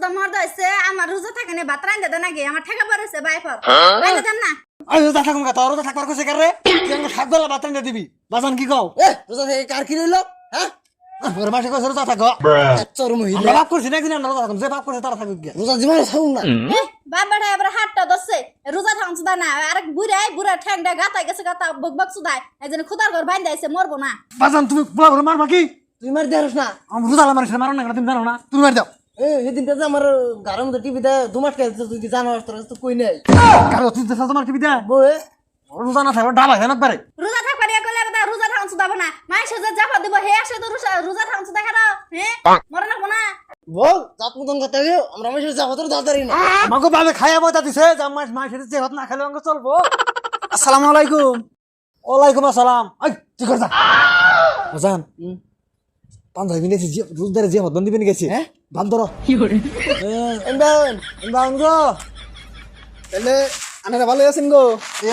সুদা মর্দ হইছে আমার রোজা থাকে না ভাত রাইন্দা দেন নাকি আমার ঠেকা পড়েছে বাইফর রাইন্দা দেন না আমি রোজা থাকুম কা তোর রোজা থাকবার কইছে কারে তুই আমাকে সাত বেলা ভাত রাইন্দা দিবি বাজান কি কও রোজা থেকে কার কি রইল? হ্যাঁ, ওর মাসে কইছে রোজা থাকো চোর মহিলা আমরা বাপ করছি না একদিন আমরা রোজা থাকুম যে বাপ করছে তারা থাকুক গিয়া রোজা জীবনে থাকুন না। বাপ বেটা এবার হাতটা দছে রোজা থাকুন সুদা না আরেক বুড়া ঠ্যাংটা গাতাই গেছে গাতা বকবক সুদাই একজন খুদার ঘর বাইন্দা আইছে মরবো না বাজান তুমি পোলা ঘর মারবা কি তুই মার দেয়ারস না। আমি রোজা মারিস মারো না তুমি জানো না তুমি মার দাও সেদিনটা যে আমার ঘরের মধ্যে টিভিতে দুমাস খেয়েছে তুই কি জানো তোর কাছে তো কই নাই কারো তুই দেশ তোমার টিভি দে বউয়ে রোজা না থাকলে ডালা জানাত পারে রোজা থাকবা রে কইলে কথা রোজা থাকুন সুদাবো না মাইসে যে জাফা দিব হে আসে তো রোজা থাকুন সুদা খারা হ্যাঁ মরে না কোনা বল জাত মতন কথা গে আমরা মেশে যাব তোর দাদারি না আমাকে বাবে খাইয়া বইতা দিছে যে মাস মাসের যে হত না খেলে অঙ্গ চলবো আসসালামু আলাইকুম ওয়ালাইকুম আসসালাম আই কি করছ বাজান পাঁচ মিনিট যে রোজদারে যে হত দিবেন গেছে হ্যাঁ বান্দর কি করে এমবান এমবান গো তাহলে আনারা ভালো আছেন গো?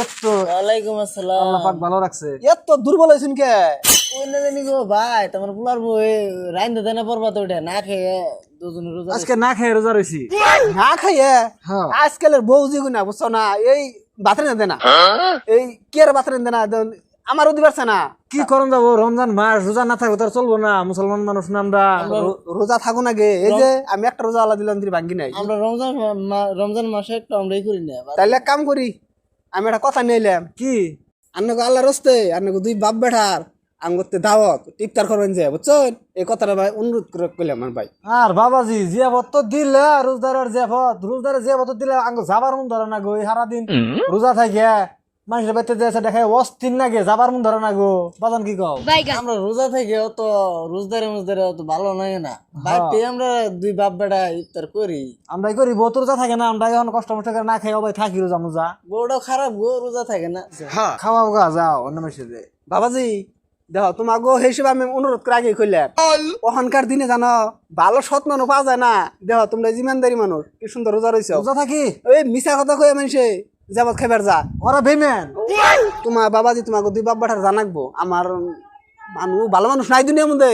একটু ওয়ালাইকুম আসসালাম। আল্লাহ পাক ভালো রাখছে এত দুর্বল হইছেন কে? ওই না জানি গো ভাই তোমার পুলার বই রাইন্দা দেনা পড়বা তো ওটা না খেয়ে দুজন রোজা আজকে না খেয়ে রোজা রইছি না খাইয়ে হ্যাঁ আজকালের বউ জিগুনা বুঝছো না এই বাতরে দেনা এই কে আর বাতরে দেনা আমারও দিবারছে না কি করন যাবো রমজান মাস রোজা না থাকলে তার চলবো না মুসলমান মানুষ না আমরা রোজা থাকো না গে এই যে আমি একটা রোজা আল্লাহ দিলাম তুই ভাঙ্গি নাই আমরা রমজান মাসে একটা আমরাই করি না তাইলে এক কাম করি আমি একটা কথা নিলাম কি আন্নাকে আল্লাহ রস্তে আন্নাকে দুই বাপ বেঠার আম করতে দাওয়াত ইফতার করবেন যে বুঝছেন এই কথাটা ভাই অনুরোধ করে কইলাম আমার ভাই আর বাবাজি জিয়াবত তো দিলে রোজদারের জিয়াবত দিলে আঙ্গ যাবার মন ধরে না গো সারা দিন রোজা থাকে মানুষের বাড়িতে যে দেখায় অস্থির লাগে যাবার মন ধরে না গো বাজান কি কও আমরা রোজা থেকে অত রোজদারে অত ভালো নয় না বাড়িতে আমরা দুই বাপ বেটা ইফতার করি আমরাই করি বউ তো রোজা থাকে না আমরা এখন কষ্ট মষ্ট করে না খাই ভাই থাকি রোজা মোজা বউটাও খারাপ গো রোজা থাকে না খাওয়াও গা যাও অন্য মেসে বাবাজি দেখো তোমাকে হিসেবে আমি অনুরোধ করে আগে কইলাম ওখানকার দিনে জানো ভালো সৎ মানুষ পাওয়া যায় না দেখো তোমরা জিমানদারি মানুষ কি সুন্দর রোজা রয়েছে রোজা থাকি ওই মিশা কথা কয়ে মানুষে যাবত খাইবার যা ওরা বেমেন তোমার বাবাজি তোমাকে দুই বাপ বেটার জানাকবো আমার মানুষ ভালো মানুষ নাই দুনিয়ার মধ্যে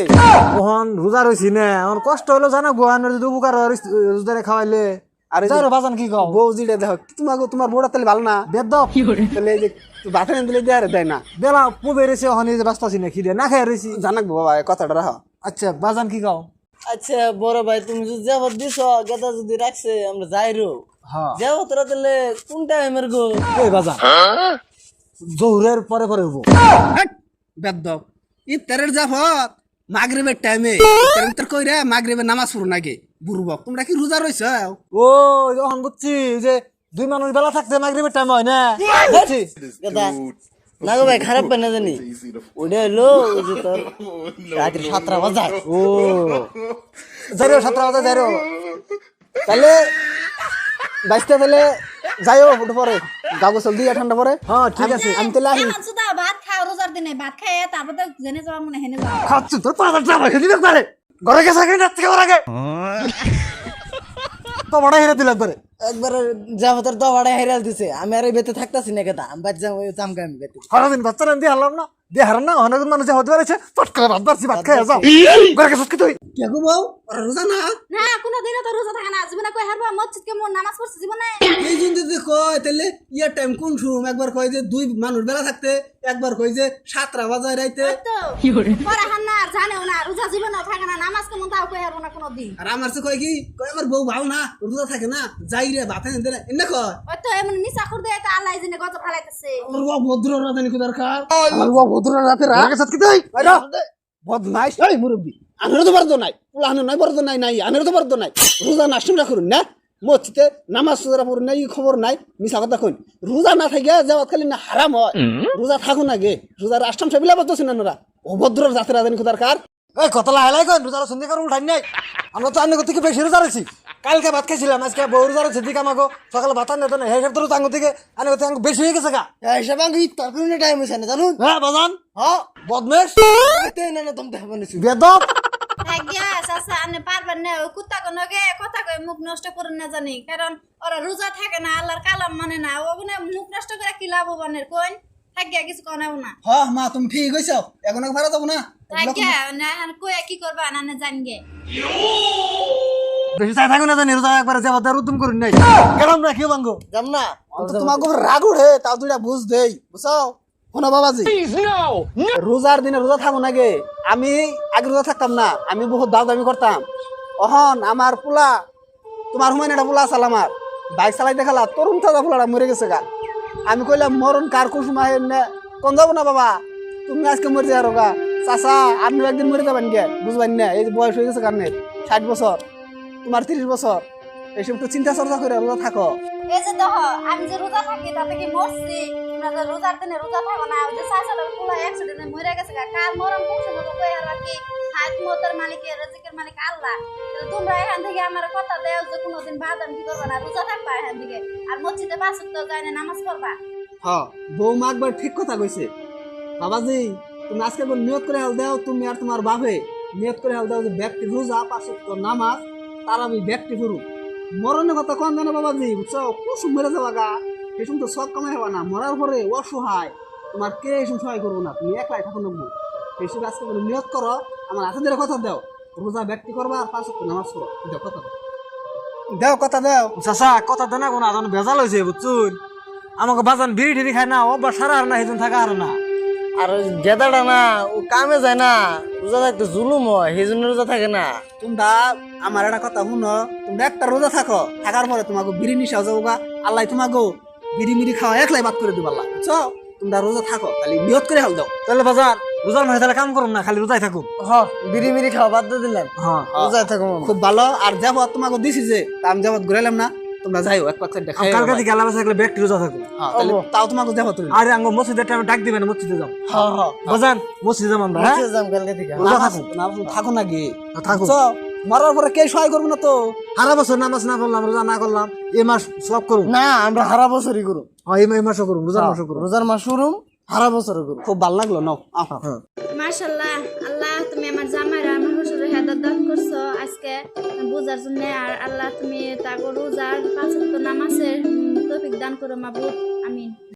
ওহন রোজা রইছি না আমার কষ্ট হলো জানা গো আনের যদি উপকার হয় রোজারে খাওয়াইলে আরে যাও বাজান কি কও বউ জিটা দেখো তোমার বউটা তাহলে ভালো না বেদ তাহলে এই যে ভাত এনে দিলে দেয় দেয় না বেলা পুবে রেছে ওখানে যে ব্যস্ত আছি না খিদে না খাই রইছি জানাকবো বাবা এই কথাটা রাখো আচ্ছা বাজান কি কও আচ্ছা বড় ভাই তুমি যদি যাবত দিছ গেদা যদি রাখছে আমরা যাইরো হ্যাঁ যাবত রাখলে কোন টাইমের গো ওই বাজান জোহরের পরে পরে হবো বেদ ইফতারের জাফত মাগরিবের টাইমে ইফতার কইরা মাগরিবের নামাজ পড়ো নাকি বুড়বক তোমরা কি রোজা রইছ ও যখন বুঝছি যে দুই মানুষ বেলা থাকতে মাগরিবের টাইম হয় না বুঝছি গেদা না গো ভাই খারাপ পাই না জানি ওটা হলো ওই যে তোর রাত্রি 7টা বাজায় ও যাইরো 7টা বাজে যাইরো তাহলে বাইশটা তাহলে যাইও ওটা পরে গাগো চল দিয়ে ঠান্ডা পরে হ্যাঁ ঠিক আছে আমি তাহলে আহি এখন সুদা ভাত খাও রোজার দিনে ভাত খাই তারপর তো জেনে যাওয়া মনে হেনে যাওয়া খাচ্ছি তোর পাতা যাবে হেদিন করে ঘরে গেছে কি না থেকে ওর আগে তো বড় হেরে দিল করে একবার যাবতের দবাড়া হেরাল দিছে আমি আর এই বেতে থাকতাছি না গেদা আমি বাদ যাম ওই জামকা আমি বেতে সারাদিন বাচ্চারা দিয়ে হারলাম না দিয়ে হারান না অনেক মানুষ হতে পারছে পট করে ভাত বাড়ছি ভাত খাই যাও ঘরে গেছে কি তুই কে গো বউ ওরা রোজা না না কোনো দিনও তো রোজা থাকে না জীবনে কই হারবা মসজিদ কে নামাজ পড়ছে জীবনে এই জন্য যদি কয় তাহলে ইয়ার টাইম কোন শুম একবার কয় যে দুই মানুষ বেলা থাকতে একবার কয় যে 7টা বাজায় রাইতে তো কি করে পড়া হান্না আর জানেও না রোজা জীবনে থাকে না নামাজ কেমন তাও কই হারবো না কোনো দিন আর আমার সে কয় কি কয় আমার বউ ভালো না রোজা থাকে না যাই রে ভাত এনে দেনা এনে কয় ওই তো এমন নিশা খুর দেয় তো আল্লাহ জিনে গজব ফালাইতেছে আমার বউ ভদ্র রাতে কি দরকার আমার বউ ভদ্র রাতে রা ঘরে গেছে কি তুই বদমাইশ এই মুরব্বি আনেরও তো পারতো নাই পুলানো নাই পারতো নাই নাই আনেরও তো পারতো নাই রোজা নাস্টমটা করুন না মসজিদে নামাজ সুজরা পড়ুন নাই খবর নাই মিছা কথা কইন রোজা না থাকে যাওয়াত খালি না হারাম হয় রোজা থাকুন না গে রোজার আষ্টম সেবিলা পারতো না ওরা অভদ্র জাতি রাজনী কি দরকার এই কতলা হেলাই কোন রোজার সন্ধে করে উঠাই নাই আমরা তো আন্নে থেকে বেশি রোজা রয়েছি কালকে ভাত খাইছিলাম আজকে বউ রোজা রয়েছে দিকে আমাকে সকালে ভাত আনতে না সেই সব তো আঙ্গ থেকে আনে আঙ্গ বেশি হয়ে গেছে গা হিসাব আমি ইফতার করে টাইম হইছে না জানুন হ্যাঁ বাজান হ্যাঁ বদমেশ তে না তুমি দেখো না বেদব আজ্ঞা চাচা আপনি পারবেন না ওই কুত্তা কোনকে কথা কই মুখ নষ্ট করুন না জানি কারণ ওরা রোজা থাকে না আল্লাহর কালাম মানে না ওগুনে মুখ নষ্ট করে কি লাভ হবানের কোন আজ্ঞা কিছু কোনাও না হ্যাঁ মা তুমি ঠিক হইছো এখন ভাড়া যাবো না আজ্ঞা না কই কি করবা না জানগে বেশি চাই থাকো না জানি রোজা একবার যাবো তার উদ্যম করুন নাই গেলাম না কেউ ভাঙ্গো যাম না তোমাকে রাগ উঠে তাও দুইটা বুঝ দেই বুঝছো শোনো বাবাজি রোজার দিনে রোজা থাকো না গে আমি আগে রোজা থাকতাম না আমি বহুত দামি করতাম অহন আমার পোলা তোমার হুমায়ুন একটা পোলা আসাল আমার বাইক চালাই দেখালা তরুণ তাজা পোলাটা মরে গেছে গা আমি কইলাম মরণ কার কুসুমা কোন যাবো না বাবা তুমি আজকে মরে যাও গা চাচা আপনিও একদিন মরে যাবেন গে বুঝবেন না এই যে বয়স হয়ে গেছে কারণে 60 বছর তোমার 30 বছর এইসব তো চিন্তা চর্চা করে রোজা থাকো এই যে দেখো আমি যে রোজা থাকি তাতে কি মরছি তোমরা যে রোজার দিনে রোজা থাকো না ওই যে চাচাটা পুরো অ্যাক্সিডেন্টে মরে গেছে গা কার মরণ পৌঁছে মতো কই আর বাকি হায়াত মতের মালিকের রিজিকের মালিক আল্লাহ তাহলে তোমরা এখান থেকে আমার কথা দেও যে কোনোদিন বাদ আমি কি করবা না রোজা থাকবা এখান থেকে আর মসজিদে 5 ওয়াক্ত যাই না নামাজ পড়বা হ্যাঁ বৌমা একবার ঠিক কথা কইছে বাবাজি তুমি আজকে কোন নিয়ত করে হাল দাও তুমি আর তোমার বাপে নিয়ত করে হাল দাও যে ব্যক্তি রোজা 5 ওয়াক্ত নামাজ তার আমি ব্যক্তি করু মরণের কথা কোন জানো বাবাজি বুঝছো কুসুম মেরে যাওয়া গা এসব তো সব কামাই হওয়া না মরার পরে অসহায় তোমার কে এসব সহায় করবো না তুমি একলাই থাকো নেবো এইসব আজকে বলে নিয়ত করো আমার হাতে ধরে কথা দাও রোজা ব্যক্তি করবা আর 5 ওয়াক্ত নামাজ পড়ো দাও কথা দাও কথা দাও চাচা কথা দেনা কোনো আদান বেজাল হয়েছে বুঝছুন আমাকে বাজান বিড়ি টিড়ি খায় না অব্বা সারা আর না সেজন থাকা আর না আর ওই গেদাটা না ও কামে যায় না রোজা থাকতে জুলুম হয় সেই জন্য রোজা থাকে না তোমরা আমার একটা কথা শুনো তোমরা একটা রোজা থাকো থাকার পরে তোমাকে বিড়ি নিশা যাবো গা আল্লাহ তোমাকে বিড়ি মিড়ি খাওয়া একলাই বাদ করে দিব আল্লাহ বুঝছো তোমরা রোজা থাকো খালি নিয়ত করে হাল দাও তাহলে বাজার রোজার মাসে তাহলে কাম করুন না খালি রোজাই থাকুন হ বিড়ি মিড়ি খাওয়া বাদ দিয়ে দিলাম হ্যাঁ রোজায় থাকো মামা। খুব ভালো আর যাবো তোমাকে দিছি যে তা আমি যাবো ঘুরাইলাম না তোমরা যাইও এক পাক দেখাই কালকা থেকে আলাদা থাকলে ব্যক্তি রোজা থাকুন তাও তোমাকে যাবো তুমি আরে আঙ্গ মসজিদের টাইমে ডাক দিবেন মসজিদে যাও হ্যাঁ হ্যাঁ বাজান মসজিদে যাবো আমরা হ্যাঁ মসজিদে যাম কালকে থেকে রোজা থাকুন থাকো না গিয়ে থাকুন বুঝছো? মরার পরে কে সহায় করবো না তো সারা বছর নামাজ না পড়লাম রোজা না করলাম এই মাস সব করুন না আমরা হারা বছরই করুম হ্যাঁ এই মাসও করুন রোজার মাসও করুন রোজার মাস শুরুম হারা বছরও করুম খুব ভালো লাগলো নাও হ্যাঁ মাশাআল্লাহ আল্লাহ তুমি আমার জামাইরা আমার শ্বশুরের হেদায়েত দান করছো আজকে বুঝার জন্য আর আল্লাহ তুমি তাকে রোজার 5 ওয়াক্ত নামাজের তৌফিক দান করো মাবুদ আমিন